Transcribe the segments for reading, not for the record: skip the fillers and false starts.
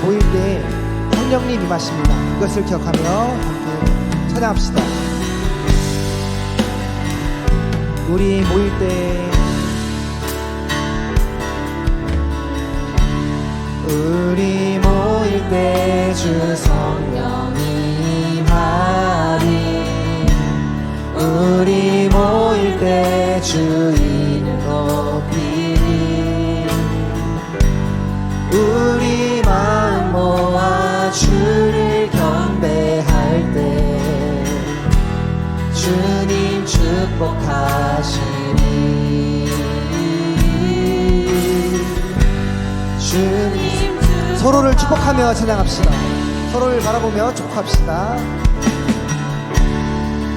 모일 때 성령님 임하십니다. 이것을 기억하며 함께 찬양합시다. 우리 모일 때 우리 모일 때 주 성령이 임하리. 우리 모일 때 주 이름 높이리. 우리 마음 모아 주를 경배할 때 주님 축복하시리. 주님 서로를 축복하며 찬양합시다. 서로를 바라보며 축복합시다.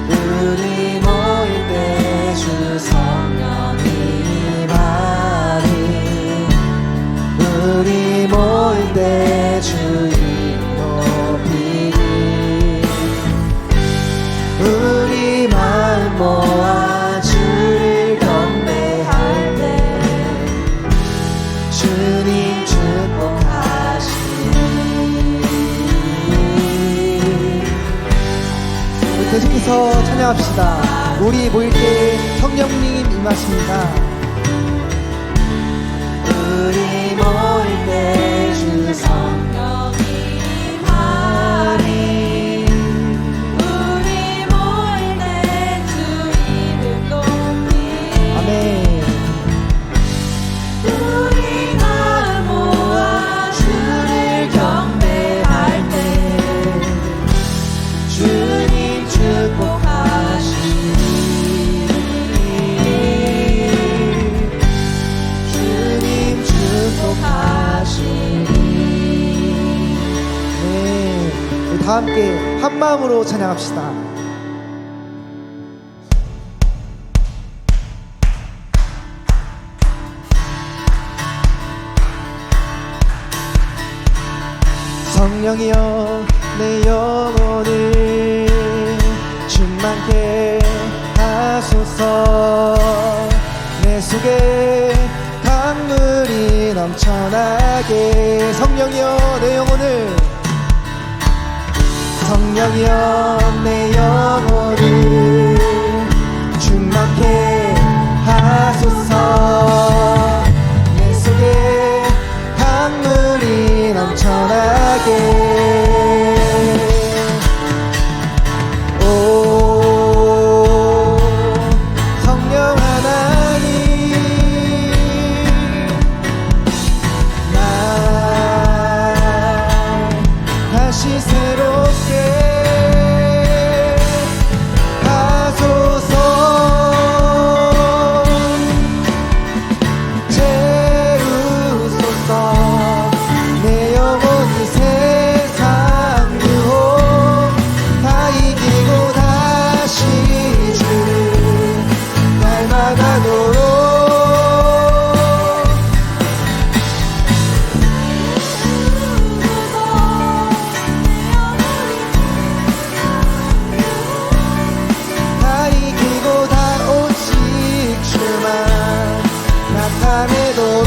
우리 모일 때 주 성령이 임하리. 우리 모일 때 주 이름 높이리. 우리 마음 모아 주를 경배할 때 주님 축복하시리. 우리 계속해서 찬양합시다. 우리 모일 때 성령님 임하십니다. 우리 모일 때 주 성령이 임하리. 우리 모일 때 주 이름 높이리. 아멘. 우리 마음 모아 주를 경배할 때 주님 축복하시리. 주님 축복하시리. 네, 우리 다 함께 한 마음으로 찬양합시다. 성령이여 내 영혼을 충만케 하소서. 내 속에 강물이 넘쳐나게. 성령이여 내 영혼을 성령이여 내 영혼을 충만케 하소서. 내 속에 강물이 넘쳐나게. 오 성령 하나님 날 다시 새롭게 하소서. 채우소서. 내 영혼이 세상 유혹 다 이기고 다시 주를 닮아가도록. 다 이기고 다 오직 주만 나타내도록.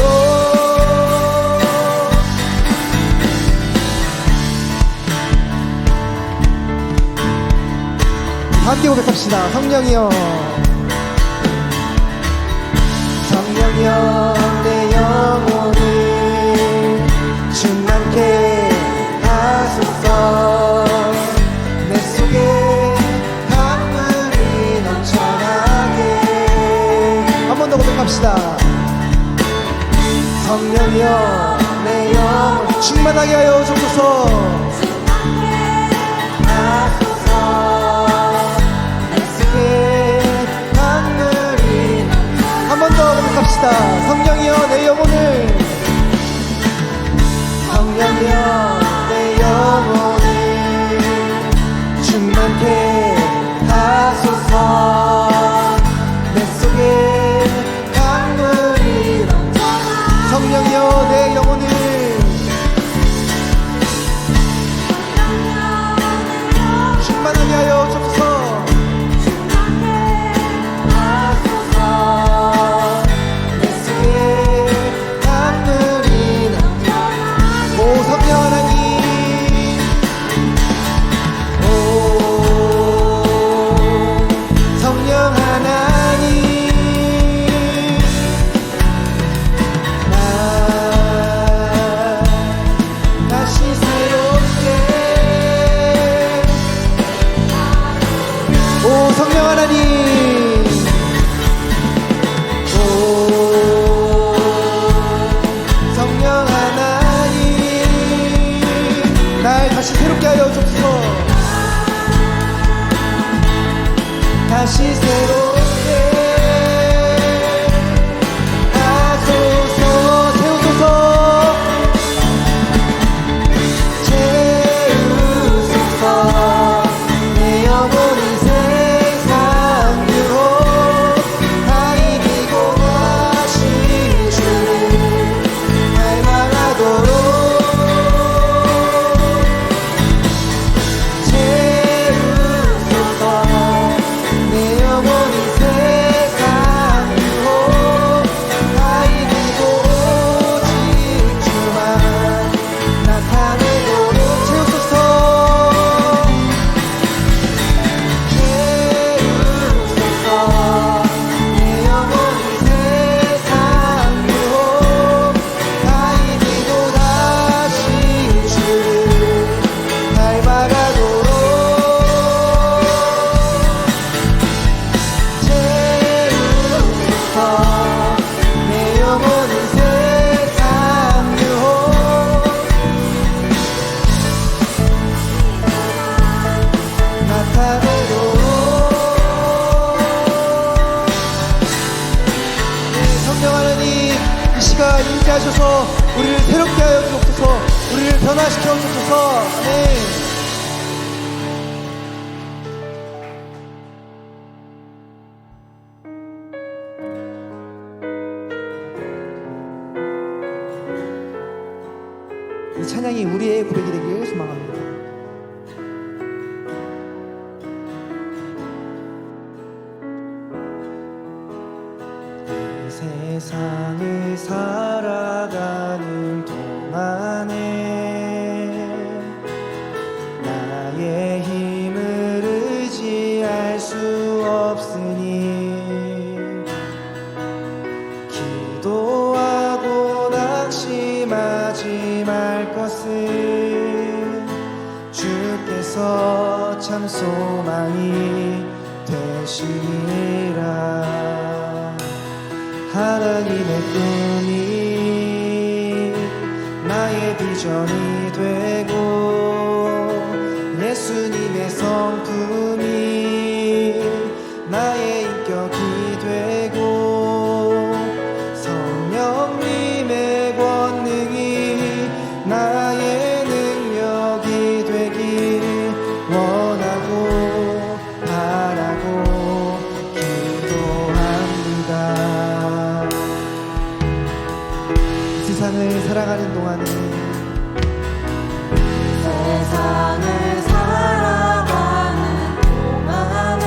함께 고백합시다. 성령이여 성령이여 내 영혼을 충만케 하소서. 내 속에 강물이 넘쳐나게. 한 번 더 고백합시다. 성령이여 내 영혼 충만하게 하여 주소서. 한 번 더 고백합시다. 성령이여 내 영혼을 성령이여 내 영혼을 충만케 하소서. 내 속에 강물이 넘쳐나. 성령이여 내 영혼을 충만하게 하여 주소서. 내 속에 다시 새롭게 하소서. 세우소서. 채우소서. 내 영혼이 세상 유혹 다 이기고 다시 주를 닮아가도록 채우소서. 내 영혼이 세상 유혹 다 이기고 오직 주만 나타내도록 채우소서. 채우소서. 내 영혼이 세상 유혹 다 이기고 다시 주를 닮아가도록 채우소서. 내 영혼이 세상 유혹 나타내도록. 네, 성령 하나님, 이 시간 임재하셔서 우리를 새롭게 하여 주옵소서. 우리를 변화시켜 주옵소서. 아멘. 이 찬양이 우리의 고백이 되기를 소망합니다. 이 세상을 살아가는 동안에 나의 힘을 의지할 수 없으니 기도하고 낙심하지 말 것은 주께서 참 소망이 되시리라. 하나님의 꿈이 나의 비전이 되고 예수님의 성품이 나의 인격이 되고 성령님의 권능이 나의 능력이 되길 원하고 바라고 기도합니다. 이 세상을 살아가는 동안에 세상을 살아가는 동안에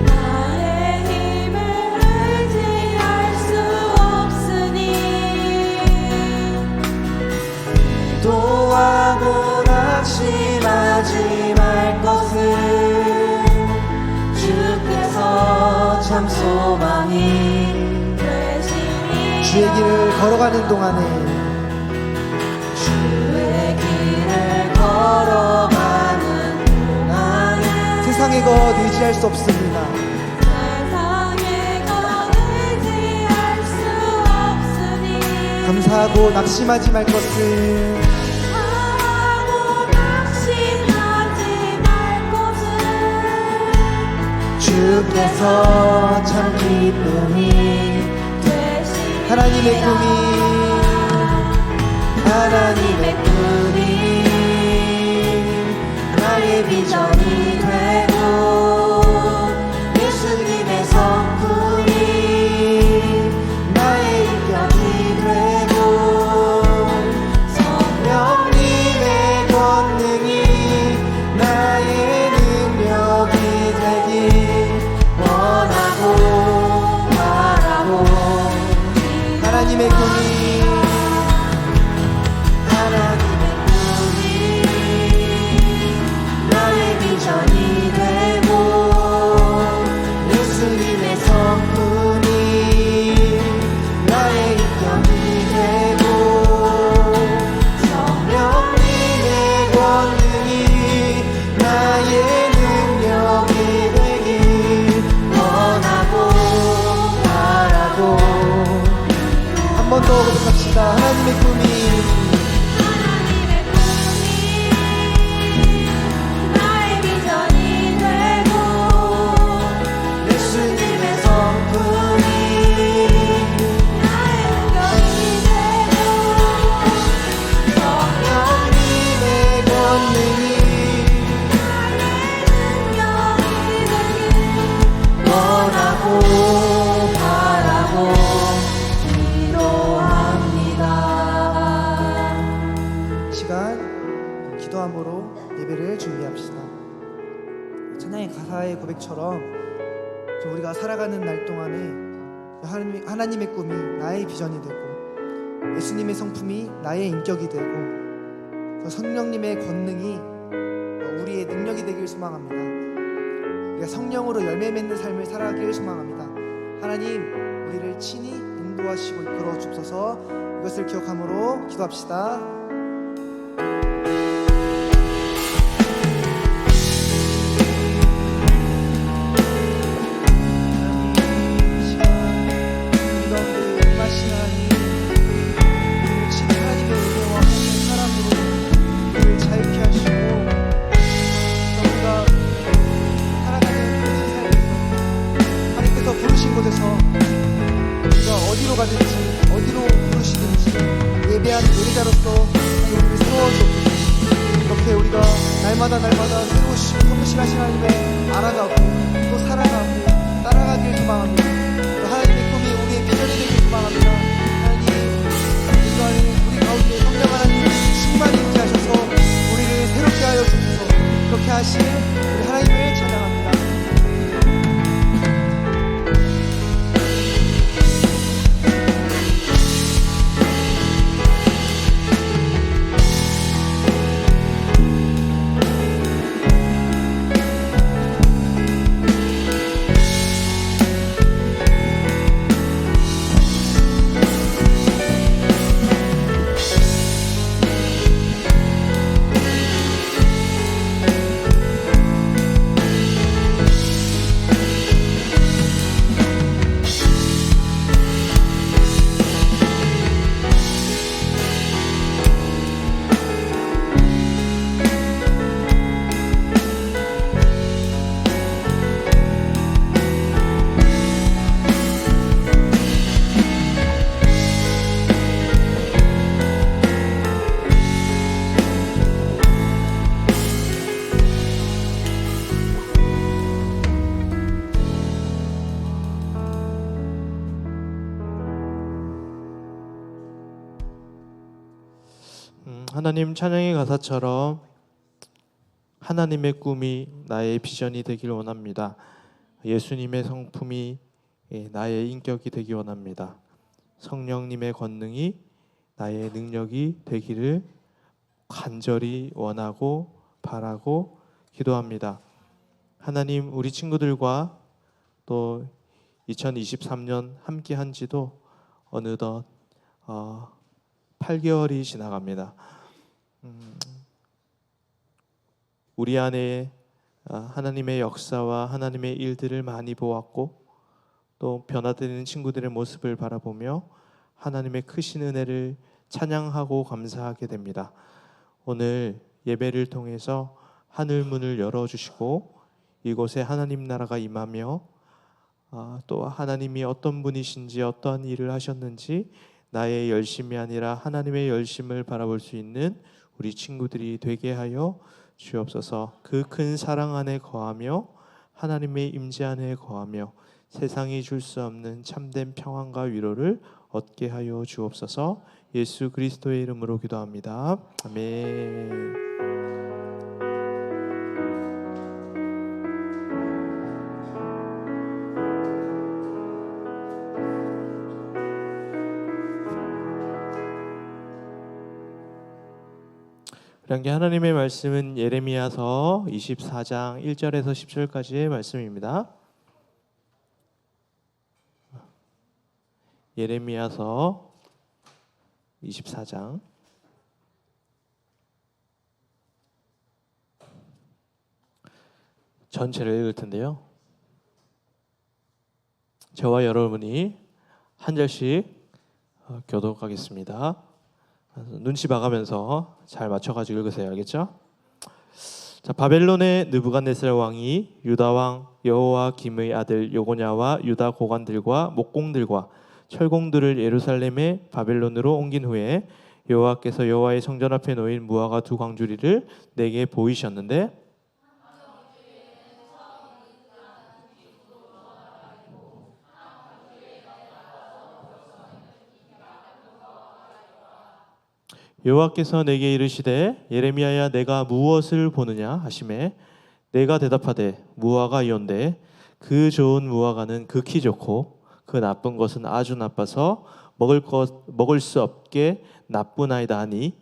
나의 힘을 의지할 수 없으니 기도하고 낙심하지 말 것은 주께서 참 소망이 되시니 주의 길을 걸어가는 동안에 주의 길을 걸어가는 동안에 세상의 것 의지할 수 없습니다. 세상에 것 의지할 수 없으니 감사하고 낙심하지 말 것은 하고 낙심하지 말 것은 주께서 참 기쁨이 되시니라. 하나님의 꿈이 하나님의 꿈이 나의 비전이 되고 예수님의 성품이 나의 인격이 되고 성령님의 권능이 나의 능력이 되길 원하고 바라고 하나님의 꿈이 하나님의 꿈이 나의 비전이 되고 예수님의 성품이 나의 인격이 되고 성령님의 권능이 나의 능력이 되길 원하고 바라고 한 번 더 고백합시다. 하나님의 꿈이 나의 비전이 되고 이사야의 고백처럼 우리가 살아가는 날 동안에 하나님의 꿈이 나의 비전이 되고 예수님의 성품이 나의 인격이 되고 성령님의 권능이 우리의 능력이 되길 소망합니다. 우리가 성령으로 열매 맺는 삶을 살아가길 소망합니다. 하나님, 우리를 친히 인도하시고 이끌어 주옵소서. 이것을 기억함으로 기도합시다. 어디로 부르시든지 예배하는 예배자로서 우리를 세워주옵소서. 이렇게 우리가 날마다 새로우시고 성실하신 하나님을 알아가고 또 살아가고 따라가길 소망합니다. 하나님의 꿈이 우리의 비전이 되길 소망합니다. 하나님, 우리 가운데 성령 하나님 충만히 임재하셔서 우리를 새롭게 하여 주옵소서. 그렇게 하실 우리 하나님을 찬양합니다. 하나님, 찬양의 가사처럼 하나님의 꿈이 나의 비전이 되길 원합니다. 예수님의 성품이 나의 인격이 되기 원합니다. 성령님의 권능이 나의 능력이 되기를 간절히 원하고 바라고 기도합니다. 하나님, 우리 친구들과 또 2023년 함께 한 지도 어느덧 8개월이 지나갑니다. 우리 안에 하나님의 역사와 하나님의 일들을 많이 보았고 또 변화되는 친구들의 모습을 바라보며 하나님의 크신 은혜를 찬양하고 감사하게 됩니다. 오늘 예배를 통해서 하늘 문을 열어주시고 이곳에 하나님 나라가 임하며 또 하나님이 어떤 분이신지 어떠한 일을 하셨는지 나의 열심이 아니라 하나님의 열심을 바라볼 수 있는 우리 친구들이 되게 하여 주옵소서. 그 큰 사랑 안에 거하며 하나님의 임재 안에 거하며 세상이 줄 수 없는 참된 평안과 위로를 얻게 하여 주옵소서. 예수 그리스도의 이름으로 기도합니다. 아멘. 그런게 하나님의 말씀은 예레미야서 24장 1절에서 10절까지의 말씀입니다. 예레미야서 24장 전체를 읽을 텐데요. 저와 여러분이 한 절씩 교독하겠습니다. 눈치 봐가면서 잘 맞춰가지고 읽으세요. 알겠죠? 자, 바벨론의 느부갓네살 왕이 유다 왕 여호와김의 아들 요고냐와 유다 고관들과 목공들과 철공들을 예루살렘의 바벨론으로 옮긴 후에 여호와께서 여호와의 성전 앞에 놓인 무화과 두 광주리를 내게 보이셨는데 여호와께서 내게 이르시되 예레미야야 내가 무엇을 보느냐 하시매 내가 대답하되 무화과이온데 그 좋은 무화과는 극히 좋고 그 나쁜 것은 아주 나빠서 먹을 수 없게 나쁘나이다 하니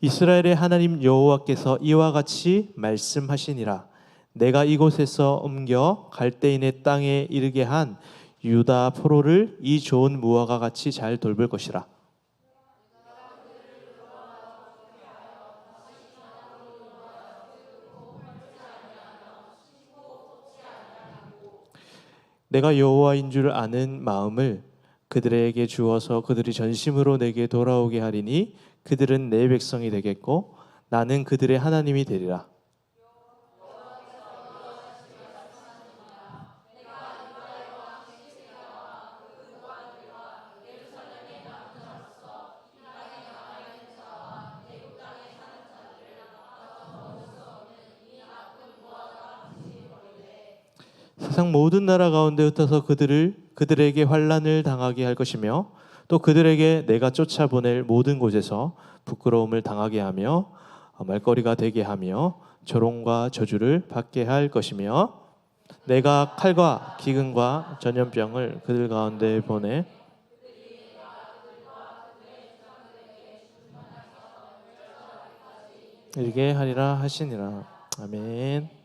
이스라엘의 하나님 여호와께서 이와 같이 말씀하시니라. 내가 이곳에서 옮겨 갈대인의 땅에 이르게 한 유다 포로를 이 좋은 무화과 같이 잘 돌볼 것이라. 내가 여호와인 줄 아는 마음을 그들에게 주어서 그들이 전심으로 내게 돌아오게 하리니 그들은 내 백성이 되겠고 나는 그들의 하나님이 되리라. 세상 모든 나라 가운데 흩어서 그들에게 환난을 당하게 할 것이며 또 그들에게 내가 쫓아보낼 모든 곳에서 부끄러움을 당하게 하며 말거리가 되게 하며 조롱과 저주를 받게 할 것이며 내가 칼과 기근과 전염병을 그들 가운데 보내 이르게 하리라 하시니라. 아멘.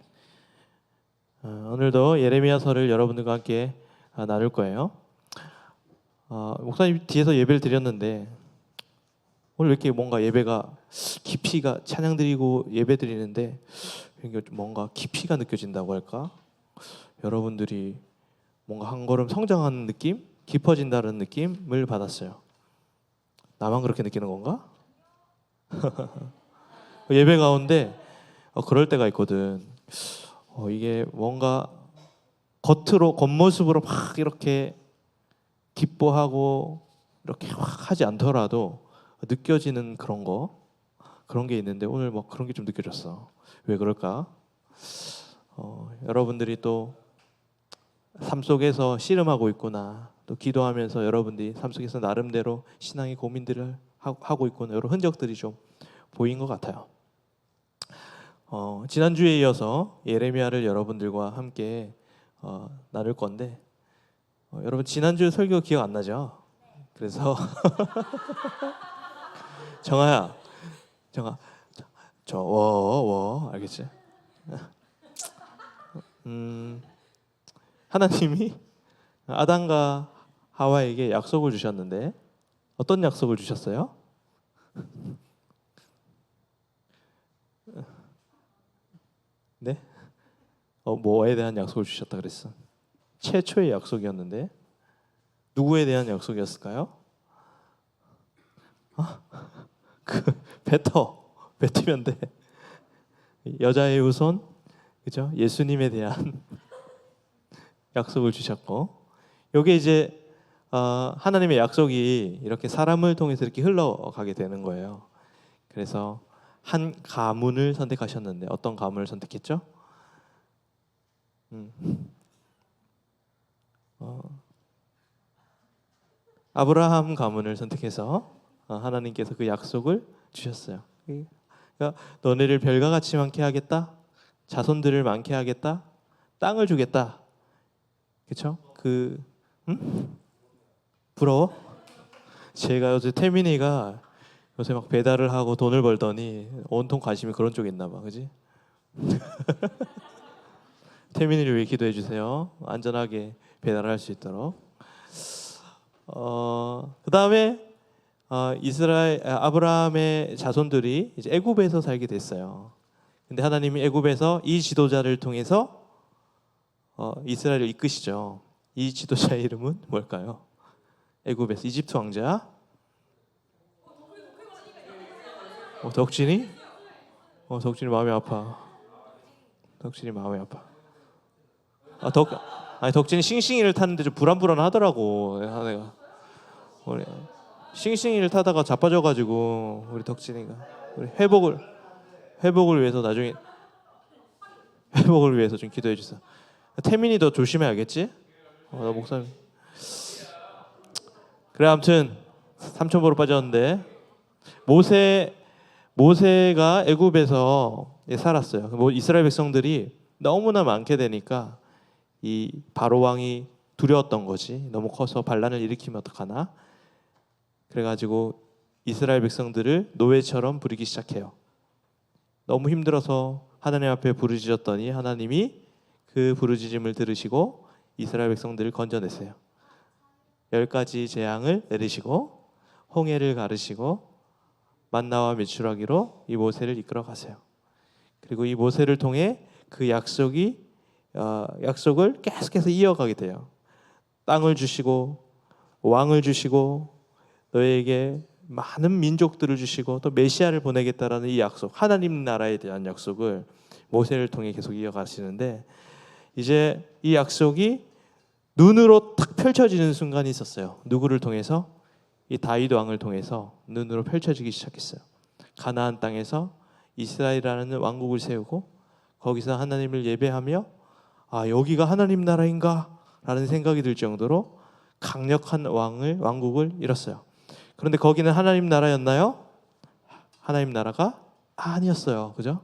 오늘도 예레미야서를 여러분들과 함께 나눌 거예요. 목사님 뒤에서 예배를 드렸는데 오늘 왜 이렇게 뭔가 예배가 깊이가 찬양 드리고 예배 드리는데 뭔가 깊이가 느껴진다고 할까? 여러분들이 뭔가 한 걸음 성장하는 느낌, 깊어진다는 느낌을 받았어요. 나만 그렇게 느끼는 건가? 예배 가운데 그럴 때가 있거든. 이게 뭔가 겉모습으로 막 이렇게 기뻐하고 이렇게 확 하지 않더라도 느껴지는 그런 게 있는데 오늘 뭐 그런 게 좀 느껴졌어. 왜 그럴까? 여러분들이 또 삶 속에서 씨름하고 있구나. 또 기도하면서 여러분들이 삶 속에서 나름대로 신앙의 고민들을 하고 있구나. 이런 흔적들이 좀 보인 것 같아요. 지난주에 이어서 예레미야를 여러분들과 함께 나눌 건데 여러분 지난주 설교 기억 안 나죠? 그래서 정아 저 알겠지? 하나님이 아담과 하와에게 약속을 주셨는데 어떤 약속을 주셨어요? 네? 뭐에 대한 약속을 주셨다 그랬어? 최초의 약속이었는데 누구에 대한 약속이었을까요? 뱉으면 돼. 여자의 후손, 그죠? 예수님에 대한 약속을 주셨고, 요게 이제 하나님의 약속이 이렇게 사람을 통해서 이렇게 흘러가게 되는 거예요. 그래서 한 가문을 선택하셨는데 어떤 가문을 선택했죠? 아브라함 가문을 선택해서 하나님께서 그 약속을 주셨어요. 그러니까 너네를 별과 같이 많게 하겠다, 자손들을 많게 하겠다, 땅을 주겠다. 그렇죠? 부러워? 제가 요새 태민이가 요새 막 배달을 하고 돈을 벌더니 온통 관심이 그런 쪽에 있나 봐, 그지? 태민이를 위해 기도해 주세요. 안전하게 배달을 할 수 있도록. 그 다음에 아브라함의 자손들이 이제 애굽에서 살게 됐어요. 근데 하나님이 애굽에서 이 지도자를 통해서 이스라엘을 이끄시죠. 이 지도자의 이름은 뭘까요? 애굽에서 이집트 왕자. 덕진이? 덕진이 마음이 아파. 덕진이 마음이 아파. 덕진이 싱싱이를 탔는데 좀 불안불안하더라고. 내가 우리 싱싱이를 타다가 자빠져가지고 우리 덕진이가 우리 회복을 위해서 나중에 회복을 위해서 좀 기도해 주세요. 태민이도 조심해야겠지? 나 목사님. 그래 아무튼 삼천포로 빠졌는데 모세가 애굽에서 살았어요. 뭐 이스라엘 백성들이 너무나 많게 되니까 이 바로 왕이 두려웠던 거지. 너무 커서 반란을 일으키면 어떡하나. 그래가지고 이스라엘 백성들을 노예처럼 부리기 시작해요. 너무 힘들어서 하나님 앞에 부르짖었더니 하나님이 그 부르짖음을 들으시고 이스라엘 백성들을 건져내세요. 10가지 재앙을 내리시고 홍해를 가르시고 만나와 메추라기로 이 모세를 이끌어 가세요. 그리고 이 모세를 통해 그 약속을 계속해서 이어가게 돼요. 땅을 주시고 왕을 주시고 너에게 많은 민족들을 주시고 또 메시아를 보내겠다라는 이 약속, 하나님 나라에 대한 약속을 모세를 통해 계속 이어가시는데 이제 이 약속이 눈으로 탁 펼쳐지는 순간이 있었어요. 누구를 통해서? 이 다윗 왕을 통해서 눈으로 펼쳐지기 시작했어요. 가나안 땅에서 이스라엘이라는 왕국을 세우고 거기서 하나님을 예배하며 여기가 하나님 나라인가? 라는 생각이 들 정도로 강력한 왕국을 이뤘어요. 그런데 거기는 하나님 나라였나요? 하나님 나라가 아니었어요. 그죠?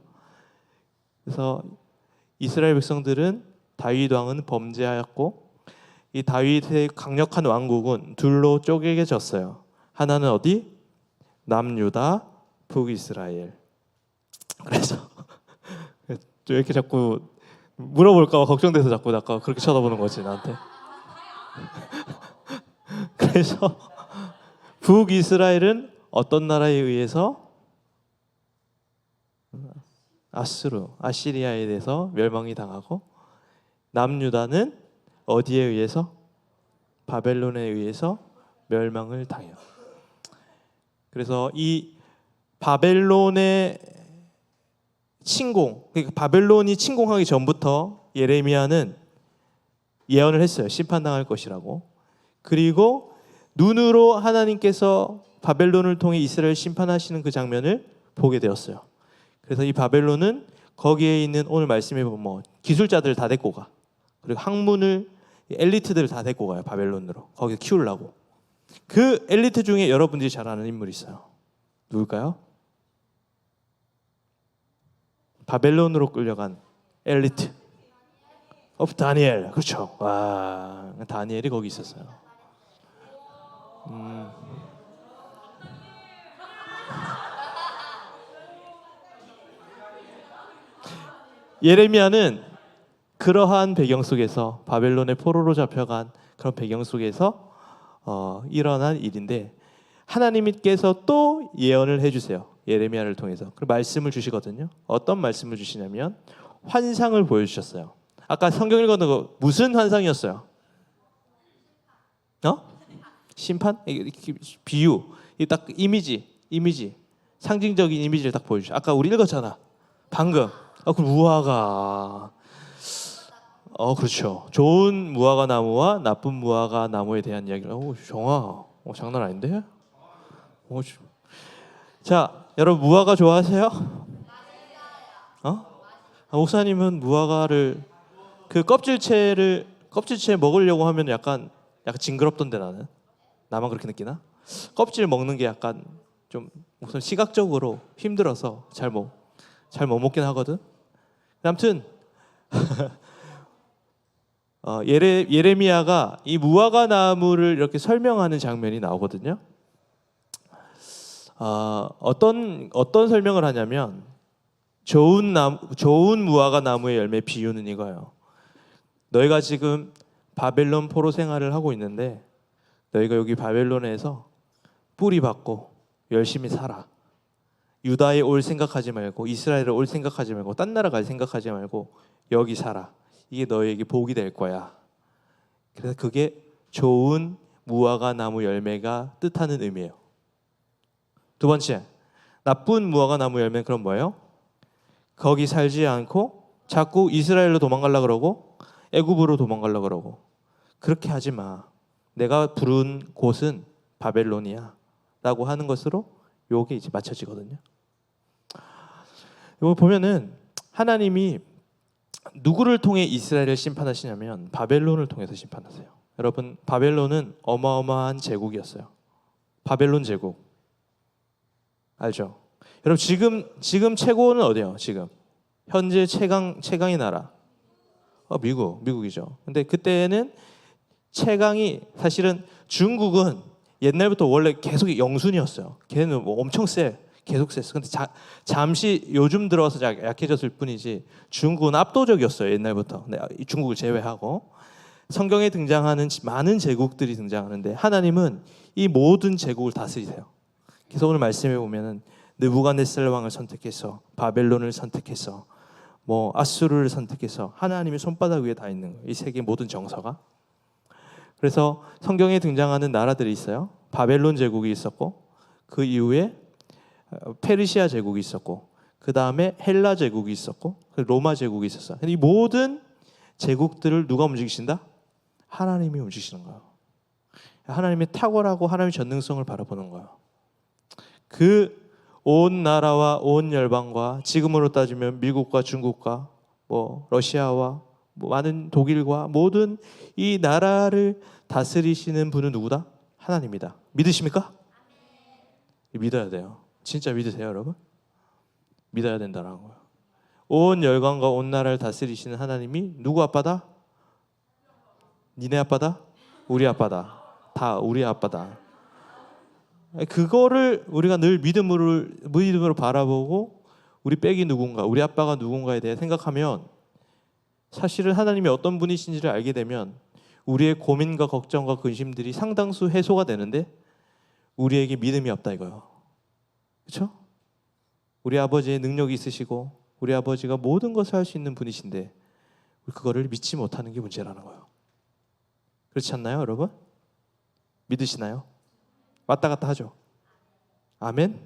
그래서 이스라엘 백성들은 다윗 왕은 범죄하였고 이 다윗의 강력한 왕국은 둘로 쪼개져졌어요. 하나는 어디? 남유다, 북이스라엘. 그래서 왜 이렇게 자꾸 물어볼까 봐 걱정돼서 자꾸 아까 그렇게 쳐다보는 거지 나한테. 그래서 북이스라엘은 어떤 나라에 의해서? 아시리아에 대해서 멸망이 당하고 남유다는 어디에 의해서? 바벨론에 의해서 멸망을 당해요. 그래서 이 바벨론의 침공, 그러니까 바벨론이 침공하기 전부터 예레미야는 예언을 했어요. 심판당할 것이라고. 그리고 눈으로 하나님께서 바벨론을 통해 이스라엘 심판하시는 그 장면을 보게 되었어요. 그래서 이 바벨론은 거기에 있는 오늘 말씀해 보면 기술자들 다 데리고 가. 그리고 학문을 엘리트들을 다 데리고 가요. 바벨론으로. 거기서 키우려고. 그 엘리트 중에 여러분들이 잘 아는 인물이 있어요. 누굴까요? 바벨론으로 끌려간 엘리트. 다니엘. 그렇죠. 와, 다니엘이 거기 있었어요. 예레미야는 그러한 배경 속에서 바벨론의 포로로 잡혀간 그런 배경 속에서 일어난 일인데 하나님께서 또 예언을 해주세요. 예레미야를 통해서 그 말씀을 주시거든요. 어떤 말씀을 주시냐면 환상을 보여주셨어요. 아까 성경 읽었는 거 무슨 환상이었어요? 심판? 비유, 딱 이미지, 상징적인 이미지를 딱 보여주셔. 아까 우리 읽었잖아. 방금. 그 무화과. 그렇죠. 좋은 무화과 나무와 나쁜 무화과 나무에 대한 이야기를. 정아, 장난 아닌데? 자, 여러분 무화과 좋아하세요? 목사님은 무화과를 그 껍질채 먹으려고 하면 약간 징그럽던데 나만 그렇게 느끼나? 껍질 먹는 게 약간 좀 목사님 시각적으로 힘들어서 잘 못 먹긴 하거든. 아무튼 예레미야가 이 무화과 나무를 이렇게 설명하는 장면이 나오거든요. 어떤 설명을 하냐면 좋은 무화과 나무의 열매 비유는 이거예요. 너희가 지금 바벨론 포로 생활을 하고 있는데 너희가 여기 바벨론에서 뿌리 받고 열심히 살아. 유다에 올 생각하지 말고 이스라엘에 올 생각하지 말고 딴 나라 갈 생각하지 말고 여기 살아. 이게 너희에게 복이 될 거야. 그래서 그게 좋은 무화과 나무 열매가 뜻하는 의미예요. 두 번째, 나쁜 무화과 나무 열매는 그럼 뭐예요? 거기 살지 않고 자꾸 이스라엘로 도망가려고 그러고 애굽으로 도망가려고 그러고 그렇게 하지 마. 내가 부른 곳은 바벨론이야 라고 하는 것으로 요게 이제 맞춰지거든요. 이거 보면은 하나님이 누구를 통해 이스라엘을 심판하시냐면 바벨론을 통해서 심판하세요. 여러분, 바벨론은 어마어마한 제국이었어요. 바벨론 제국 알죠? 여러분 지금 최고는 어디예요? 지금 현재 최강의 나라 미국이죠. 근데 그때는 최강이 사실은 중국은 옛날부터 원래 계속 영순이었어요. 걔는 뭐 엄청 계속 셌어. 근데 잠시 요즘 들어서 약해졌을 뿐이지 중국은 압도적이었어요. 옛날부터. 근데 중국을 제외하고 성경에 등장하는 많은 제국들이 등장하는데 하나님은 이 모든 제국을 다스리세요. 그래서 오늘 말씀해 보면은 느부갓네살 왕을 선택해서 바벨론을 선택해서 뭐 아수르를 선택해서 하나님의 손바닥 위에 다 있는 거예요. 이 세계 모든 정서가. 그래서 성경에 등장하는 나라들이 있어요. 바벨론 제국이 있었고 그 이후에 페르시아 제국이 있었고 그 다음에 헬라 제국이 있었고 로마 제국이 있었어요. 이 모든 제국들을 누가 움직이신다? 하나님이 움직이시는 거예요. 하나님의 탁월하고 하나님의 전능성을 바라보는 거예요. 그 온 나라와 온 열방과 지금으로 따지면 미국과 중국과 뭐 러시아와 뭐 많은 독일과 모든 이 나라를 다스리시는 분은 누구다? 하나님이다. 믿으십니까? 믿어야 돼요. 진짜 믿으세요, 여러분? 믿어야 된다는 거예요. 온 열방과 온 나라를 다스리시는 하나님이 누구 아빠다? 니네 아빠다? 우리 아빠다. 다 우리 아빠다. 그거를 우리가 늘 믿음으로 바라보고 우리 백이 누군가, 우리 아빠가 누군가에 대해 생각하면 사실은 하나님이 어떤 분이신지를 알게 되면 우리의 고민과 걱정과 근심들이 상당수 해소가 되는데 우리에게 믿음이 없다 이거예요. 그렇죠? 우리 아버지의 능력이 있으시고 우리 아버지가 모든 것을 할 수 있는 분이신데 그거를 믿지 못하는 게 문제라는 거예요. 그렇지 않나요, 여러분? 믿으시나요? 왔다 갔다 하죠. 아멘?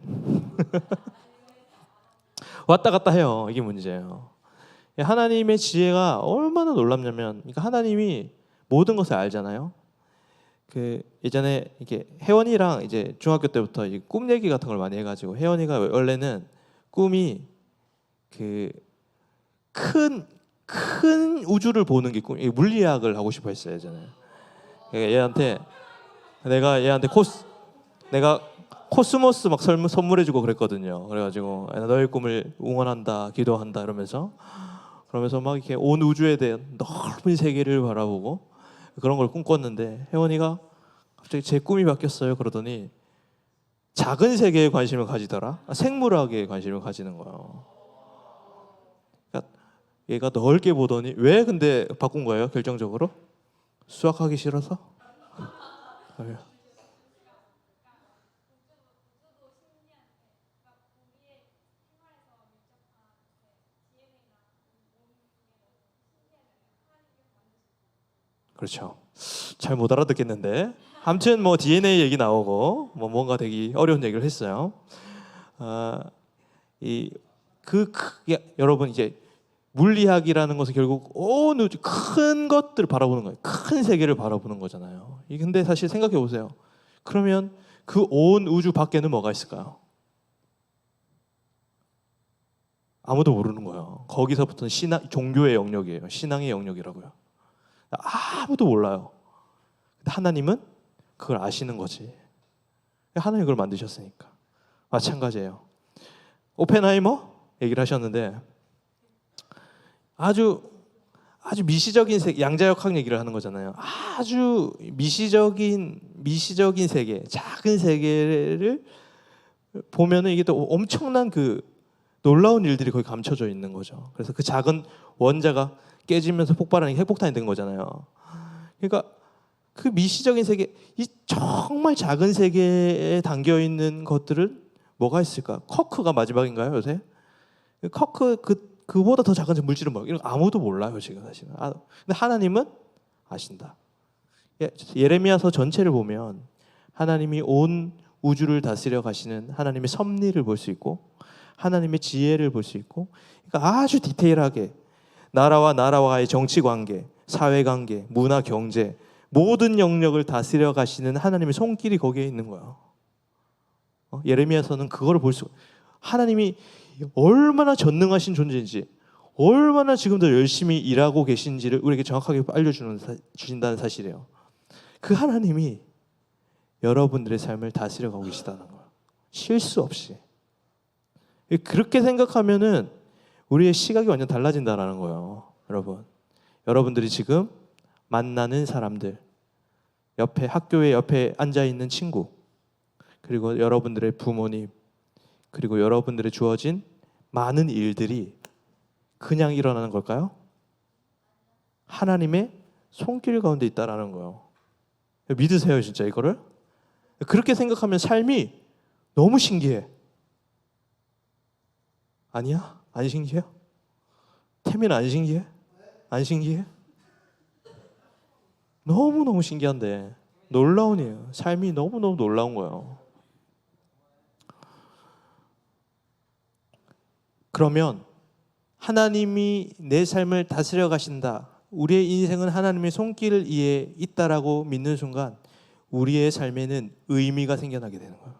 왔다 갔다 해요. 이게 문제예요. 하나님의 지혜가 얼마나 놀랍냐면, 그러니까 하나님이 모든 것을 알잖아요. 그 예전에 이렇게 혜원이랑 이제 중학교 때부터 꿈 얘기 같은 걸 많이 해가지고 혜원이가 원래는 꿈이 그 큰 우주를 보는 게 꿈, 물리학을 하고 싶어 했어요 예전에. 내가 코스모스 막 선물해주고 그랬거든요. 그래가지고 너의 꿈을 응원한다, 기도한다 이러면서 막 이렇게 온 우주에 대한 넓은 세계를 바라보고 그런 걸 꿈꿨는데 혜원이가 갑자기 제 꿈이 바뀌었어요 그러더니 작은 세계에 관심을 가지더라. 생물학에 관심을 가지는 거예요. 그러니까 얘가 넓게 보더니 왜 근데 바꾼 거예요 결정적으로? 수학하기 싫어서? 그렇죠. 잘 못 알아듣겠는데. 아무튼 뭐 DNA 얘기 나오고 뭐 뭔가 되게 어려운 얘기를 했어요. 여러분 이제 물리학이라는 것은 결국 온 우주 큰 것들을 바라보는 거예요. 큰 세계를 바라보는 거잖아요. 근데 사실 생각해 보세요. 그러면 그 온 우주 밖에는 뭐가 있을까요? 아무도 모르는 거예요. 거기서부터는 종교의 영역이에요. 신앙의 영역이라고요. 아무도 몰라요. 근데 하나님은 그걸 아시는 거지. 하나님이 그걸 만드셨으니까. 마찬가지예요. 오펜하이머 얘기를 하셨는데 아주 미시적인 세계, 양자역학 얘기를 하는 거잖아요. 아주 미시적인 세계, 작은 세계를 보면은 이게 또 엄청난 그 놀라운 일들이 거기 감춰져 있는 거죠. 그래서 그 작은 원자가 깨지면서 폭발하는 게 핵폭탄이 된 거잖아요. 그러니까 그 미시적인 세계, 이 정말 작은 세계에 담겨 있는 것들은 뭐가 있을까? 쿼크가 마지막인가요, 요새? 쿼크 그보다 더 작은 물질은 뭐? 이런 거 아무도 몰라요, 지금 사실은. 근데 하나님은 아신다. 예레미야서 전체를 보면 하나님이 온 우주를 다스려 가시는 하나님의 섭리를 볼 수 있고 하나님의 지혜를 볼 수 있고, 그러니까 아주 디테일하게 나라와의 정치 관계, 사회 관계, 문화, 경제 모든 영역을 다스려 가시는 하나님의 손길이 거기에 있는 거예요. 예레미야서는 그거를 볼 수, 하나님이 얼마나 전능하신 존재인지, 얼마나 지금도 열심히 일하고 계신지를 우리에게 정확하게 알려주신다는 사실이에요. 그 하나님이 여러분들의 삶을 다스려 가고 계시다는 거예요. 실수 없이. 그렇게 생각하면은 우리의 시각이 완전 달라진다라는 거예요. 여러분들이 지금 만나는 사람들, 옆에 학교에 옆에 앉아 있는 친구, 그리고 여러분들의 부모님, 그리고 여러분들의 주어진 많은 일들이 그냥 일어나는 걸까요? 하나님의 손길 가운데 있다라는 거예요. 믿으세요, 진짜 이거를? 그렇게 생각하면 삶이 너무 신기해. 아니야? 안 신기해요? 태민 안 신기해? 안 신기해? 너무너무 신기한데 놀라운 일이에요. 삶이 너무너무 놀라운 거예요. 그러면 하나님이 내 삶을 다스려 가신다. 우리의 인생은 하나님의 손길 위에 있다라고 믿는 순간 우리의 삶에는 의미가 생겨나게 되는 거예요.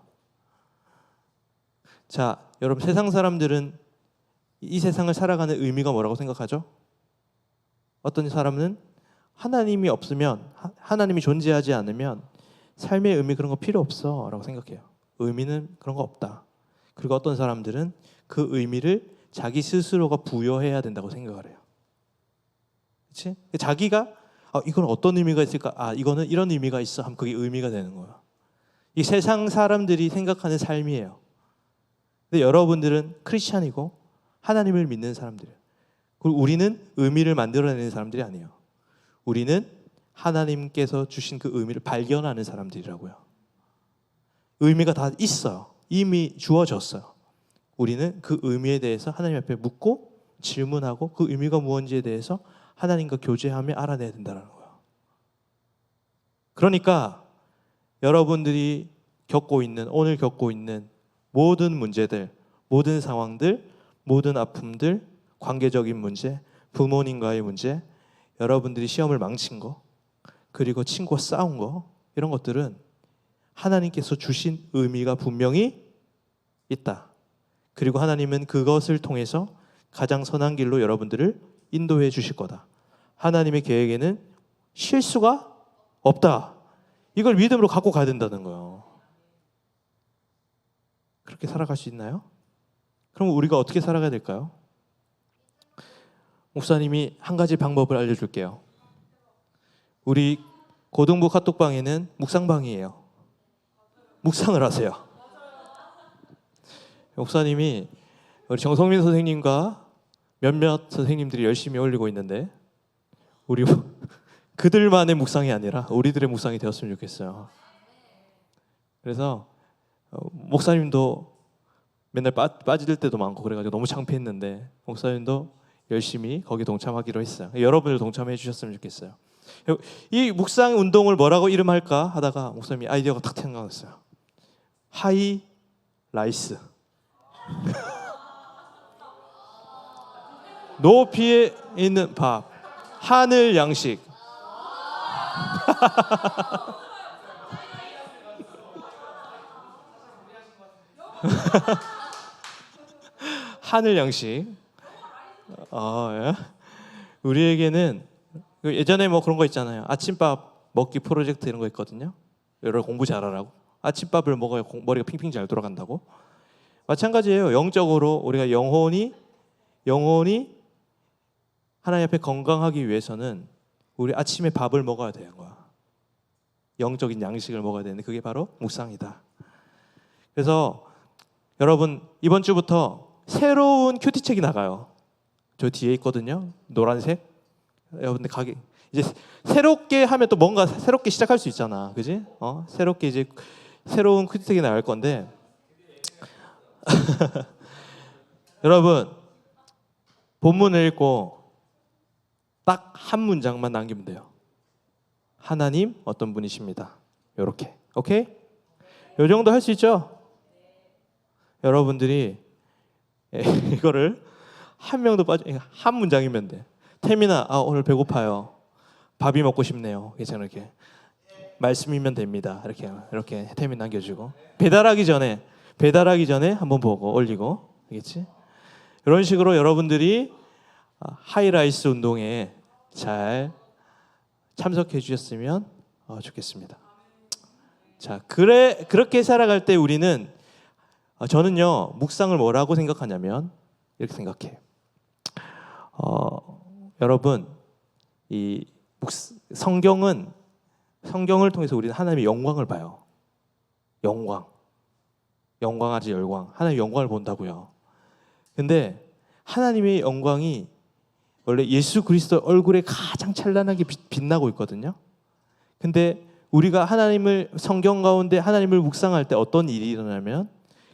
자, 여러분 세상 사람들은 이 세상을 살아가는 의미가 뭐라고 생각하죠? 어떤 사람은 하나님이 없으면, 하나님이 존재하지 않으면 삶의 의미 그런 거 필요 없어 라고 생각해요. 의미는 그런 거 없다. 그리고 어떤 사람들은 그 의미를 자기 스스로가 부여해야 된다고 생각을 해요. 그렇지? 자기가 이건 어떤 의미가 있을까? 이거는 이런 의미가 있어 하면 그게 의미가 되는 거예요. 이 세상 사람들이 생각하는 삶이에요. 근데 여러분들은 크리스찬이고 하나님을 믿는 사람들이에요. 그리고 우리는 의미를 만들어내는 사람들이 아니에요. 우리는 하나님께서 주신 그 의미를 발견하는 사람들이라고요. 의미가 다 있어요. 이미 주어졌어요. 우리는 그 의미에 대해서 하나님 앞에 묻고 질문하고 그 의미가 무엇인지에 대해서 하나님과 교제하며 알아내야 된다는 거예요. 그러니까 여러분들이 오늘 겪고 있는 모든 문제들, 모든 상황들, 모든 아픔들, 관계적인 문제, 부모님과의 문제, 여러분들이 시험을 망친 거, 그리고 친구와 싸운 거, 이런 것들은 하나님께서 주신 의미가 분명히 있다. 그리고 하나님은 그것을 통해서 가장 선한 길로 여러분들을 인도해 주실 거다. 하나님의 계획에는 실수가 없다. 이걸 믿음으로 갖고 가야 된다는 거예요. 그렇게 살아갈 수 있나요? 그럼 우리가 어떻게 살아가야 될까요? 목사님이 한 가지 방법을 알려줄게요. 우리 고등부 카톡방에는 묵상방이에요. 묵상을 하세요. 목사님이 우리 정성민 선생님과 몇몇 선생님들이 열심히 올리고 있는데 우리 그들만의 묵상이 아니라 우리들의 묵상이 되었으면 좋겠어요. 그래서 목사님도 맨날 빠질 때도 많고 그래가지고 너무 창피했는데 목사님도 열심히 거기 동참하기로 했어요. 여러분들 동참해 주셨으면 좋겠어요. 이 묵상 운동을 뭐라고 이름할까 하다가 목사님이 아이디어가 탁 생각났어요. 하이 라이스. 높이에 있는 밥, 하늘 양식. 하늘 양식. 예. 우리에게는 예전에 뭐 그런 거 있잖아요. 아침밥 먹기 프로젝트 이런 거 있거든요. 여러분 공부 잘하라고. 아침밥을 먹어야 머리가 핑핑 잘 돌아간다고. 마찬가지예요. 영적으로 우리가 영혼이 하나님 앞에 건강하기 위해서는 우리 아침에 밥을 먹어야 되는 거야. 영적인 양식을 먹어야 되는데 그게 바로 묵상이다. 그래서 여러분 이번 주부터 새로운 큐티책이 나가요. 저 뒤에 있거든요. 노란색. 여러분들 가게 이제 새롭게 하면 또 뭔가 새롭게 시작할 수 있잖아, 그지? 새롭게 이제 새로운 큐티책이 나갈 건데 여러분 본문을 읽고 딱 한 문장만 남기면 돼요. 하나님 어떤 분이십니다. 요렇게. 오케이? 요 정도 할 수 있죠? 여러분들이 이거를 한 명도 한 문장이면 돼. 태민아, 오늘 배고파요. 밥이 먹고 싶네요. 괜찮아 이렇게. 말씀이면 됩니다. 이렇게 태민 남겨주고 배달하기 전에 한번 보고 올리고, 알겠지? 이런 식으로 여러분들이 하이라이스 운동에 잘 참석해 주셨으면 좋겠습니다. 자, 그렇게 살아갈 때 우리는 저는요 묵상을 뭐라고 생각하냐면 이렇게 생각해. 여러분 이 성경을 통해서 우리는 하나님의 영광을 봐요. 영광하지 열광. 하나님의 영광을 본다고요. 근데 하나님의 영광이 원래 예수 그리스도 얼굴에 가장 찬란하게 빛나고 있거든요. 근데 우리가 성경 가운데 하나님을 묵상할 때 어떤 일이 일어나면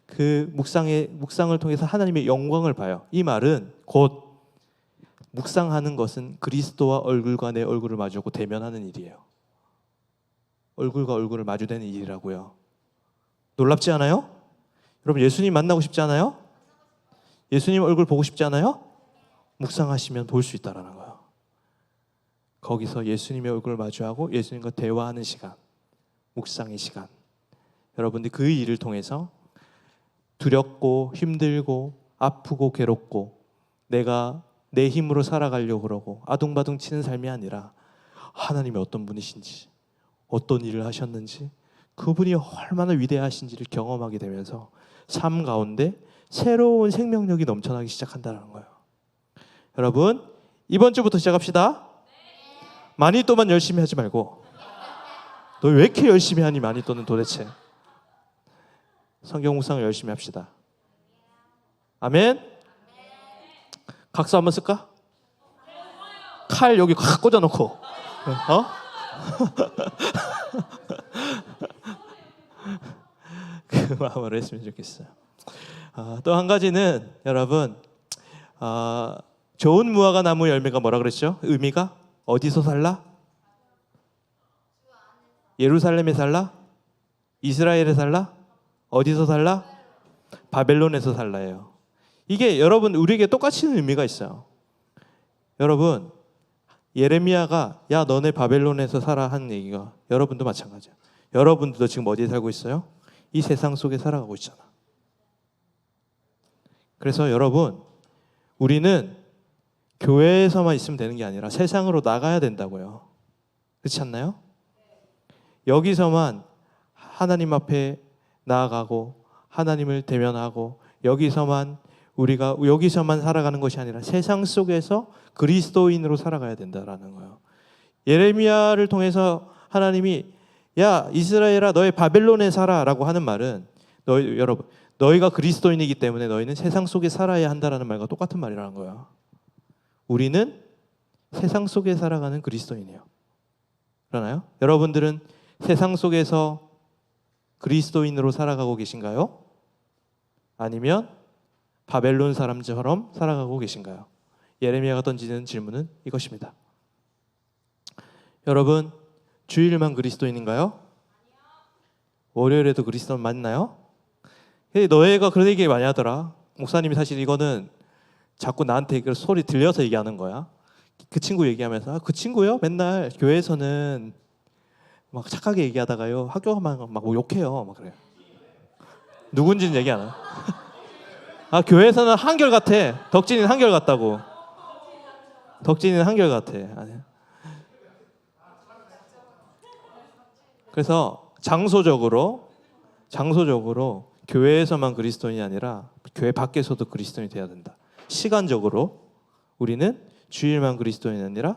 그 묵상을 통해서 하나님의 영광을 봐요. 이 말은 곧 묵상하는 것은 그리스도와 얼굴과 내 얼굴을 마주하고 대면하는 일이에요. 얼굴과 얼굴을 마주대는 일이라고요. 놀랍지 않아요? 여러분 예수님 만나고 싶지 않아요? 예수님 얼굴 보고 싶지 않아요? 묵상하시면 볼 수 있다라는 거예요. 거기서 예수님의 얼굴을 마주하고 예수님과 대화하는 시간, 묵상의 시간. 여러분들 그 일을 통해서 두렵고 힘들고 아프고 괴롭고 내가 내 힘으로 살아가려고 그러고 아둥바둥 치는 삶이 아니라 하나님이 어떤 분이신지 어떤 일을 하셨는지 그분이 얼마나 위대하신지를 경험하게 되면서 삶 가운데 새로운 생명력이 넘쳐나기 시작한다는 거예요. 여러분 이번 주부터 시작합시다. 마니또만 열심히 하지 말고 너 왜 이렇게 열심히 하니 마니또는 도대체. 성경 묵상을 열심히 합시다. 아멘. 각서 한번 쓸까? 칼 여기 확 꽂아놓고 그 마음으로 했으면 좋겠어요. 또 한 가지는 여러분 좋은 무화과 나무 열매가 뭐라 그랬죠? 의미가 어디서 살라? 예루살렘에 살라? 이스라엘에 살라? 어디서 살라? 바벨론에서 살라예요. 이게 여러분 우리에게 똑같이 의미가 있어요. 여러분 예레미야가 야 너네 바벨론에서 살아 한 얘기가 여러분도 마찬가지야. 여러분들도 지금 어디에 살고 있어요? 이 세상 속에 살아가고 있잖아. 그래서 여러분 우리는 교회에서만 있으면 되는 게 아니라 세상으로 나가야 된다고요. 그렇지 않나요? 여기서만 하나님 앞에 나아가고 하나님을 대면하고 여기서만 살아가는 것이 아니라 세상 속에서 그리스도인으로 살아가야 된다라는 거예요. 예레미야를 통해서 하나님이 야 이스라엘아 너희 바벨론에 살아라고 하는 말은 여러분 너희가 그리스도인이기 때문에 너희는 세상 속에 살아야 한다라는 말과 똑같은 말이라는 거예요. 우리는 세상 속에 살아가는 그리스도인이에요. 그러나요? 여러분들은 세상 속에서 그리스도인으로 살아가고 계신가요? 아니면 바벨론 사람처럼 살아가고 계신가요? 예레미야가 던지는 질문은 이것입니다. 여러분 주일만 그리스도인인가요? 월요일에도 그리스도인 맞나요? 너희가 그런 얘기 많이 하더라. 목사님이 사실 이거는 자꾸 나한테 그 소리 들려서 얘기하는 거야. 그 친구 얘기하면서 그 친구요? 맨날 교회에서는 막 착하게 얘기하다가요 학교 가면 막 욕해요. 막 그래요. 누군지는 얘기 안 해요. 교회에서는 한결같아. 덕진이는 한결같다고. 덕진이는 한결같아. 아니야. 그래서 장소적으로 교회에서만 그리스도인이 아니라 교회 밖에서도 그리스도인이 돼야 된다. 시간적으로 우리는 주일만 그리스도인이 아니라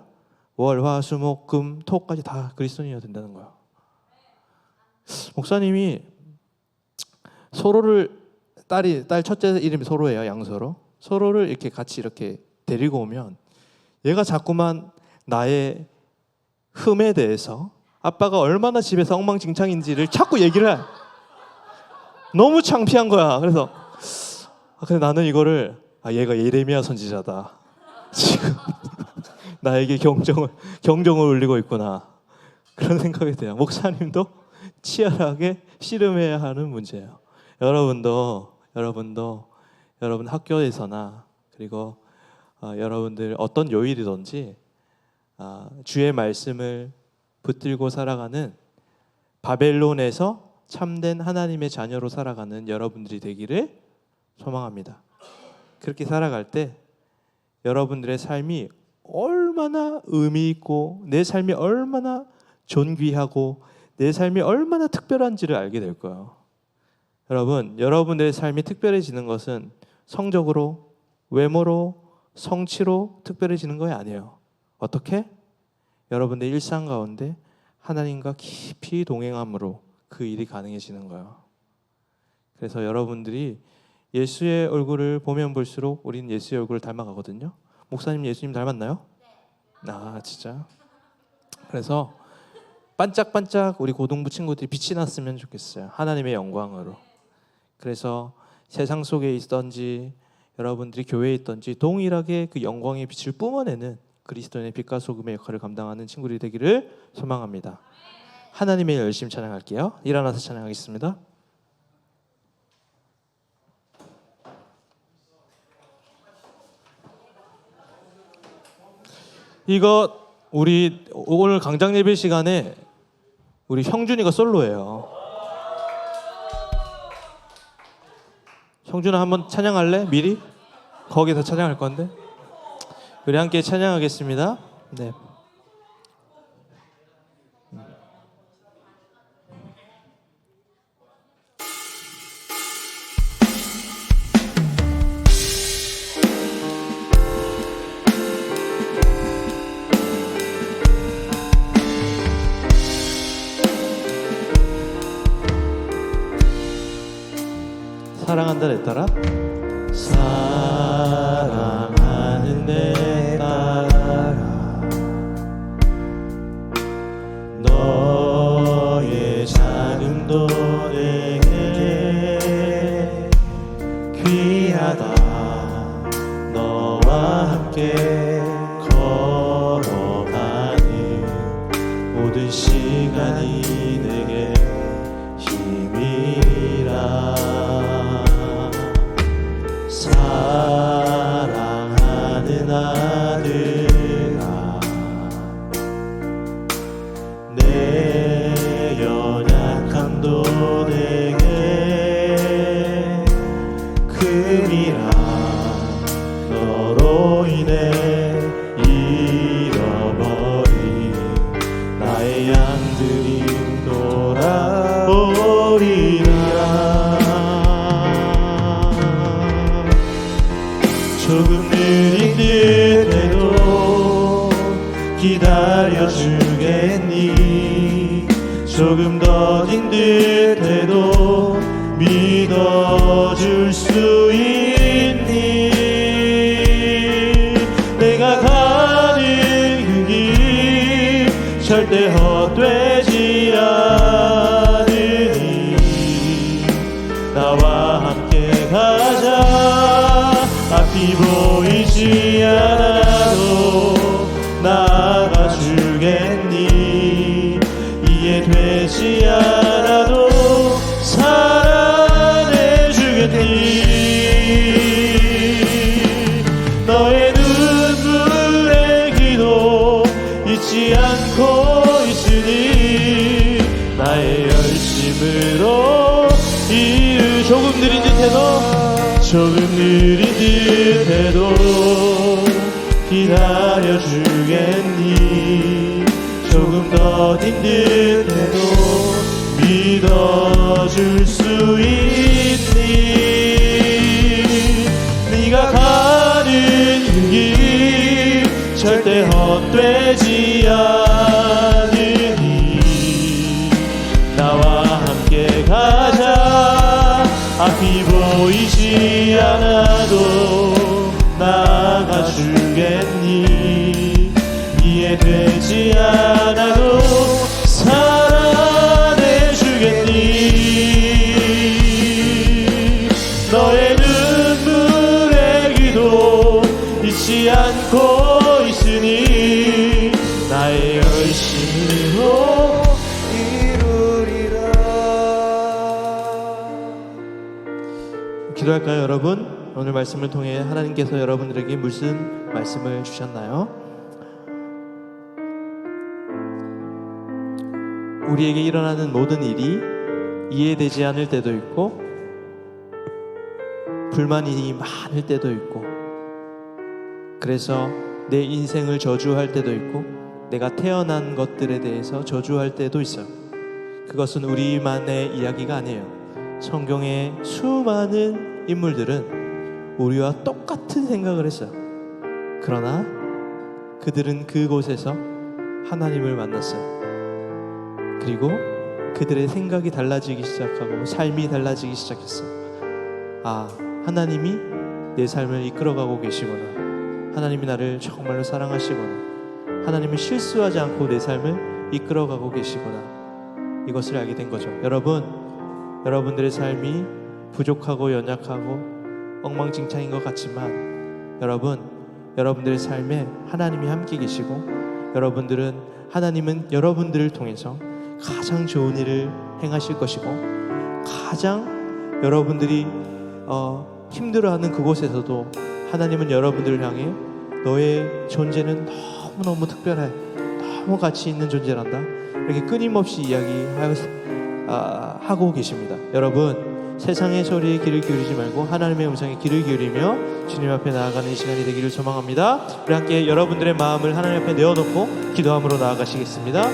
월, 화, 수, 목, 금, 토까지 다 그리스도인이어야 된다는 거예요. 목사님이 소로를 딸 첫째 이름이 소로예요. 양소로. 소로를 이렇게 같이 이렇게 데리고 오면 얘가 자꾸만 나의 흠에 대해서 아빠가 얼마나 집에서 엉망진창인지를 자꾸 얘기를 해. 너무 창피한 거야. 그래서 근데 나는 이거를 얘가 예레미야 선지자다. 지금 나에게 경종을 울리고 있구나. 그런 생각이 돼요. 목사님도 치열하게 씨름해야 하는 문제예요. 여러분 학교에서나 그리고 여러분들 어떤 요일이든지 주의 말씀을 붙들고 살아가는 바벨론에서 참된 하나님의 자녀로 살아가는 여러분들이 되기를 소망합니다. 그렇게 살아갈 때 여러분들의 삶이 얼마나 의미 있고 내 삶이 얼마나 존귀하고 내 삶이 얼마나 특별한지를 알게 될 거예요. 여러분, 여러분들의 삶이 특별해지는 것은 성적으로, 외모로, 성취로 특별해지는 것이 아니에요. 어떻게? 여러분들의 일상 가운데 하나님과 깊이 동행함으로 그 일이 가능해지는 거예요. 그래서 여러분들이 예수의 얼굴을 보면 볼수록 우리는 예수의 얼굴을 닮아가거든요. 목사님 예수님 닮았나요? 아, 진짜? 그래서 반짝반짝 우리 고등부 친구들이 빛이 났으면 좋겠어요. 하나님의 영광으로. 그래서 세상 속에 있던지 여러분들이 교회에 있던지 동일하게 그 영광의 빛을 뿜어내는 그리스도인의 빛과 소금의 역할을 감당하는 친구들이 되기를 소망합니다. 하나님의 열심 찬양할게요. 일어나서 찬양하겠습니다. 이거 우리 오늘 강장 예배 시간에 우리 형준이가 솔로예요. 형준아 한번 찬양할래? 미리? 거기서 찬양할 건데. 우리 함께 찬양하겠습니다. 네. 사랑한다 내 딸아. 사랑하는 내 딸아, 너의 자금도 내게 귀하다. 너와 함께 걸어가는 모든 시간이 내게 힘이라. 사랑하는 아들아, 내 연약함도 내게 금이라. 너로 인해 잃어버린 나의 양들이 돌아오리라. 조금 느린 듯해도 기다려주겠니? 조금 더딘 듯해도 믿어줄 수 있니? 내가 가는 그 길 절대 헛되지 않으니 나와 함께 가자. 앞이 보이지 않아도 나아가주겠니? 이해되지 않아도 사랑해주겠니? 너의 눈물의 기도 잊지 않고 있으니 나의 열심으로 이루. 조금 느린 듯해도 조금 느린 듯해도 기다려주겠니? 조금 더딘 듯해도 믿어줄 수 있니? 네가 가는 그 길 절대 헛되지 않으니 나와 함께 가자. 앞이 보이지 않아도 나아가주겠니? 이해되지 않아도 사랑해주겠니? 너의 눈물의 기도 잊지 않고 있으니 나의 열심으로 기도할까요, 여러분? 오늘 말씀을 통해 하나님께서 여러분들에게 무슨 말씀을 주셨나요? 우리에게 일어나는 모든 일이 이해되지 않을 때도 있고 불만이 많을 때도 있고 그래서 내 인생을 저주할 때도 있고 내가 태어난 것들에 대해서 저주할 때도 있어요. 그것은 우리만의 이야기가 아니에요. 성경의 수많은 인물들은 우리와 똑같은 생각을 했어요. 그러나 그들은 그곳에서 하나님을 만났어요. 그리고 그들의 생각이 달라지기 시작하고 삶이 달라지기 시작했어요. 아, 하나님이 내 삶을 이끌어가고 계시구나. 하나님이 나를 정말로 사랑하시구나. 하나님은 실수하지 않고 내 삶을 이끌어가고 계시구나. 이것을 알게 된 거죠. 여러분들의 삶이 부족하고 연약하고 엉망진창인 것 같지만 여러분들의 삶에 하나님이 함께 계시고 하나님은 여러분들을 통해서 가장 좋은 일을 행하실 것이고 가장 여러분들이 힘들어하는 그곳에서도 하나님은 여러분들을 향해 너의 존재는 너무너무 특별해, 너무 가치 있는 존재란다, 이렇게 끊임없이 이야기하고 계십니다. 여러분, 세상의 소리에 귀를 기울이지 말고 하나님의 음성에 귀를 기울이며 주님 앞에 나아가는 시간이 되기를 소망합니다. 우리 함께 여러분들의 마음을 하나님 앞에 내어놓고 기도함으로 나아가시겠습니다.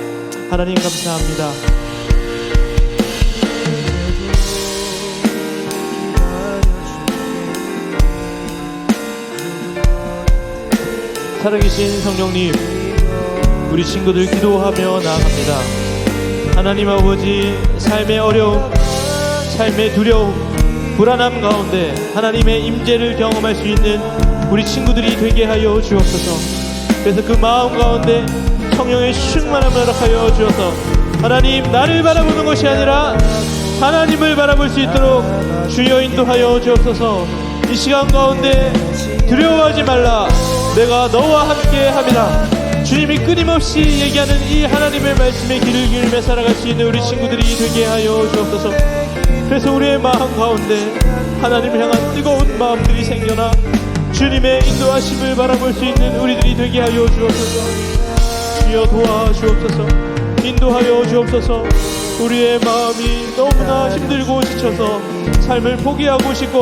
하나님 감사합니다. 살아계신 성령님, 우리 친구들 기도하며 나아갑니다. 하나님 아버지, 삶의 어려움, 삶의 두려움, 불안함 가운데 하나님의 임재를 경험할 수 있는 우리 친구들이 되게 하여 주옵소서. 그래서 그 마음 가운데 성령의 충만함을 허락하여 주어서 하나님, 나를 바라보는 것이 아니라 하나님을 바라볼 수 있도록 주여 인도하여 주옵소서. 이 시간 가운데 두려워하지 말라, 내가 너와 함께 함이라. 주님이 끊임없이 얘기하는 이 하나님의 말씀에 귀를 기울이며 살아갈 수 있는 우리 친구들이 되게 하여 주옵소서. 그래서 우리의 마음 가운데 하나님을 향한 뜨거운 마음들이 생겨나 주님의 인도하심을 바라볼 수 있는 우리들이 되게 하여 주옵소서. 주여 도와주옵소서. 인도하여 주옵소서. 우리의 마음이 너무나 힘들고 지쳐서 삶을 포기하고 싶고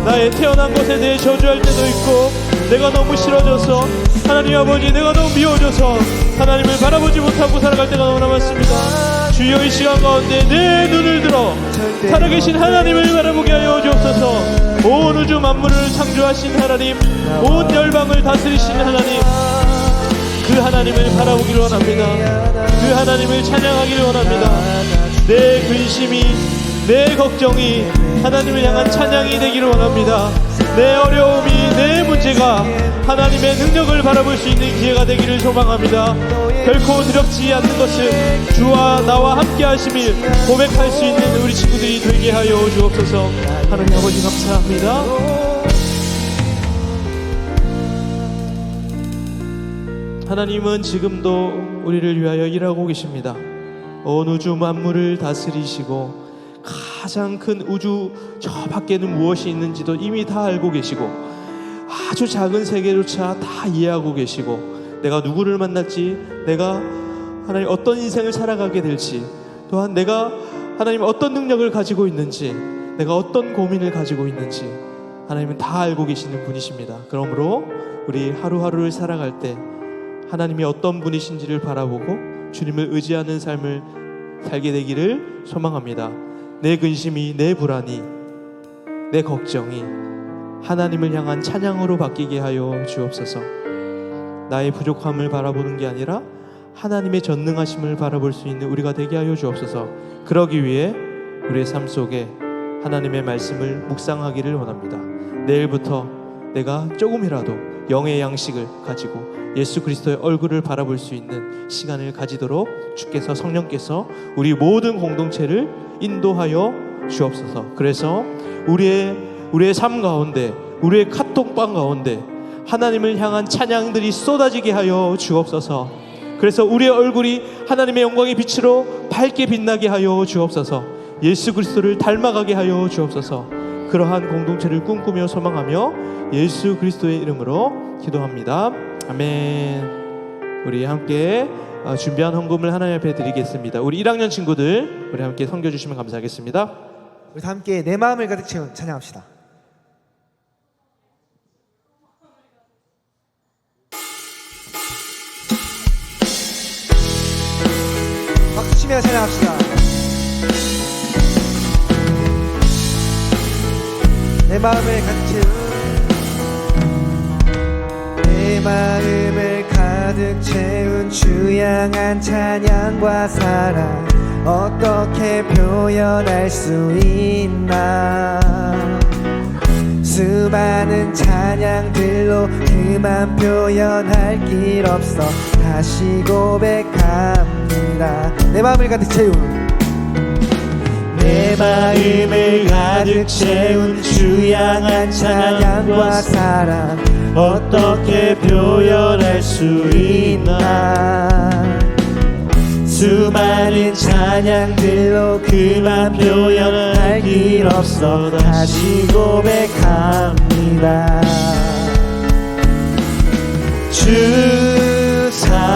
나의 태어난 것에 대해 저주할 때도 있고 내가 너무 싫어져서 하나님 아버지, 내가 너무 미워져서 하나님을 바라보지 못하고 살아갈 때가 너무나 많습니다. 주여, 이 시간 가운데 내 눈을 들어 살아계신 하나님을 바라보게 하여 주옵소서. 온 우주 만물을 창조하신 하나님, 온 열방을 다스리신 하나님, 그 하나님을 바라보기를 원합니다. 그 하나님을 찬양하기를 원합니다. 내 근심이, 내 걱정이 하나님을 향한 찬양이 되기를 원합니다. 내 어려움이, 내 문제가 하나님의 능력을 바라볼 수 있는 기회가 되기를 소망합니다. 결코 두렵지 않는 것을 주와 나와 함께 하심을 고백할 수 있는 우리 친구들이 되게 하여 주옵소서. 하나님 아버지 감사합니다. 하나님은 지금도 우리를 위하여 일하고 계십니다. 온 우주 만물을 다스리시고 가장 큰 우주 저 밖에는 무엇이 있는지도 이미 다 알고 계시고 아주 작은 세계조차 다 이해하고 계시고 내가 누구를 만날지, 내가 하나님 어떤 인생을 살아가게 될지, 또한 내가 하나님 어떤 능력을 가지고 있는지, 내가 어떤 고민을 가지고 있는지 하나님은 다 알고 계시는 분이십니다. 그러므로 우리 하루하루를 살아갈 때 하나님이 어떤 분이신지를 바라보고 주님을 의지하는 삶을 살게 되기를 소망합니다. 내 근심이, 내 불안이, 내 걱정이 하나님을 향한 찬양으로 바뀌게 하여 주옵소서. 나의 부족함을 바라보는 게 아니라 하나님의 전능하심을 바라볼 수 있는 우리가 되게 하여 주옵소서. 그러기 위해 우리의 삶 속에 하나님의 말씀을 묵상하기를 원합니다. 내일부터 내가 조금이라도 영의 양식을 가지고 예수 그리스도의 얼굴을 바라볼 수 있는 시간을 가지도록 주께서, 성령께서 우리 모든 공동체를 인도하여 주옵소서. 그래서 우리의 삶 가운데, 우리의 카톡방 가운데 하나님을 향한 찬양들이 쏟아지게 하여 주옵소서. 그래서 우리의 얼굴이 하나님의 영광의 빛으로 밝게 빛나게 하여 주옵소서. 예수 그리스도를 닮아가게 하여 주옵소서. 그러한 공동체를 꿈꾸며 소망하며 예수 그리스도의 이름으로 기도합니다. 아멘. 우리 함께 준비한 헌금을 하나님 앞에 드리겠습니다. 우리 1학년 친구들, 우리 함께 섬겨주시면 감사하겠습니다. 우리 다 함께 내 마음을 가득 채운 찬양합시다. 박수 치며 찬양합시다. 내 마음을 가득 채운 내 마음을 가득 채운 주양한 찬양과 사랑 어떻게 표현할 수 있나. 수많은 찬양들로 그만 표현할 길 없어 다시 고백합니다. 내 마음을 가득 채운 내 마음을 가득 채운 주양한 찬양과 사랑 어떻게 표현할 수 있나. 수많은 찬양들로 그만 표현할 길 없어 다시 고백합니다. 주 사랑해요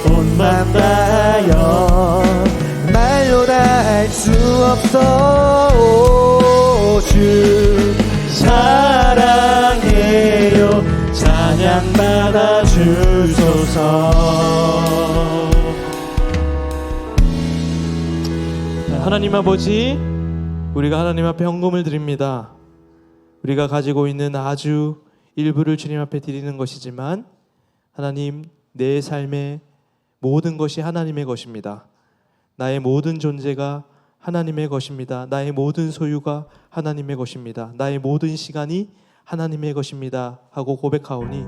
온 맘 다하여 말로 다 할 수 없어. 주 사랑해요 찬양 받아 주소서. 하나님 아버지, 우리가 하나님 앞에 헌금을 드립니다. 우리가 가지고 있는 아주 일부를 주님 앞에 드리는 것이지만 하나님, 내 삶의 모든 것이 하나님의 것입니다. 나의 모든 존재가 하나님의 것입니다. 나의 모든 소유가 하나님의 것입니다. 나의 모든 시간이 하나님의 것입니다 하고 고백하오니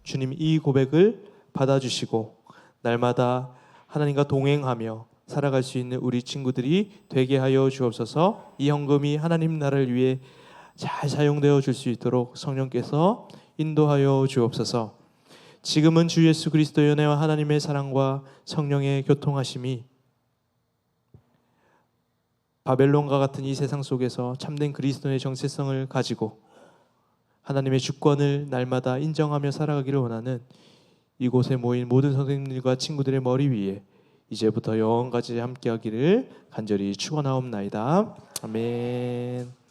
주님, 이 고백을 받아주시고 날마다 하나님과 동행하며 살아갈 수 있는 우리 친구들이 되게 하여 주옵소서. 이 헌금이 하나님 나라를 위해 잘 사용되어 줄 수 있도록 성령께서 인도하여 주옵소서. 지금은 주 예수 그리스도의 은혜와 하나님의 사랑과 성령의 교통하심이 바벨론과 같은 이 세상 속에서 참된 그리스도의 정체성을 가지고 하나님의 주권을 날마다 인정하며 살아가기를 원하는 이곳에 모인 모든 선생님들과 친구들의 머리 위에 이제부터 영원까지 함께하기를 간절히 축원하옵나이다. 아멘.